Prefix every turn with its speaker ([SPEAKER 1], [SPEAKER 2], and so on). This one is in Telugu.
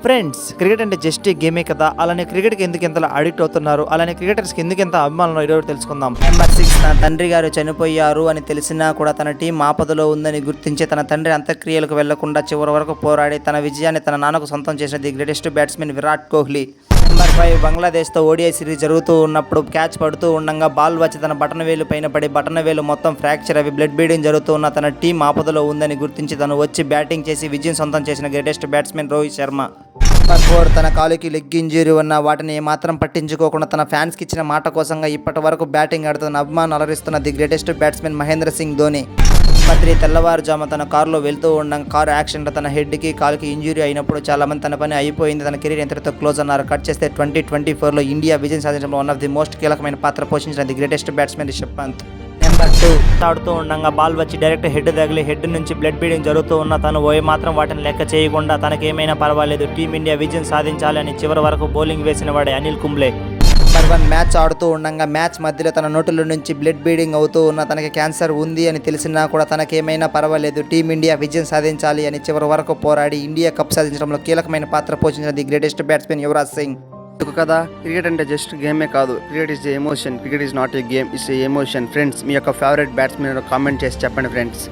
[SPEAKER 1] ఫ్రెండ్స్, క్రికెట్ అంటే జస్ట్ గేమే కదా. అలానే క్రికెట్కి ఎందుకు ఇంతలా అడిక్ట్ అవుతున్నారు, అలానే క్రికెటర్స్కి ఎందుకు ఎంత అభిమానులు ఈరోజు తెలుసుకుందాం. నెంబర్ 6 తన తండ్రి గారు చనిపోయారు అని తెలిసినా కూడా తన టీం ఆపదలో ఉందని గుర్తించి తన తండ్రి అంత్యక్రియలకు వెళ్లకుండా చివరి వరకు పోరాడి తన విజయాన్ని తన నాన్నకు సొంతం చేసిన the greatest batsmen Virat Kohli. Number 5 బంగ్లాదేశ్తో ఓడిఐ సిరీస్ జరుగుతూ ఉన్నప్పుడు క్యాచ్ పడుతూ ఉండగా బాల్ వచ్చి తన బటన్ వేలు పైన పడి బటన్ వేలు మొత్తం ఫ్రాక్చర్ అవి బ్లడ్ బ్లీడింగ్ జరుగుతూ ఉన్న తన టీం ఆపదలో ఉందని గుర్తించి తను వచ్చి బ్యాటింగ్ చేసి విజయం సొంతం చేసిన greatest batsmen Rohit Sharma. Number 4 తన కాలుకి లెగ్ ఇంజరీ ఉన్న వాటిని ఏమాత్రం పట్టించుకోకుండా తన ఫ్యాన్స్కి ఇచ్చిన మాట కోసంగా ఇప్పటి వరకు బ్యాటింగ్ ఆడుతున్న అభిమానులు అలరిస్తున్న the greatest batsmen Mahendra Singh Dhoni. Number 3 తెల్లవారుజామ తన కారులో వెళ్తూ ఉండగా కారు యాక్సిడెంట్లో తన హెడ్కి కాలుకి ఇంజురీ అయినప్పుడు చాలా మంది తన పని అయిపోయింది, తన కెరీర్ ఎంతటితో క్లోజ్ అన్నారు. కట్ చేస్తే 2024లో ఇండియా విజయం సాధించడంలో వన్ ఆఫ్ ది మోస్ట్ కీలకమైన పాత్ర పోషించిన the greatest batsmen Rishabh Pant. Number 2 ఆడుతూ ఉండగా బాల్ వచ్చి డైరెక్ట్ హెడ్ తగిలి హెడ్ నుంచి బ్లడ్ బ్లీడింగ్ జరుగుతూ ఉన్న తను మాత్రం వాటిని లెక్క చేయకుండా తనకేమైనా పర్వాలేదు, టీమిండియా విజయం సాధించాలని చివరి వరకు బౌలింగ్ వేసిన వాడే అనిల్ కుంబ్లే. నెంబర్ 1 మ్యాచ్ ఆడుతూ ఉండగా మ్యాచ్ మధ్యలో తన నోటిలో నుంచి బ్లడ్ బ్లీడింగ్ అవుతూ ఉన్న తనకి క్యాన్సర్ ఉంది అని తెలిసినా కూడా తనకేమైనా పర్వాలేదు, టీమిండియా విజయం సాధించాలి అని చివరి వరకు పోరాడి ఇండియా కప్ సాధించడంలో కీలకమైన పాత్ర పోషించిన the greatest batsmen Yuvraj Singh.
[SPEAKER 2] ఎందుకు కదా, క్రికెట్ అంటే జస్ట్ గేమే కాదు, cricket is emotion. Cricket is not a game, it's a emotion. Friends, మీ యొక్క ఫేవరెట్ బ్యాట్స్మెన్ కామెంట్ చేసి చెప్పండి ఫ్రెండ్స్.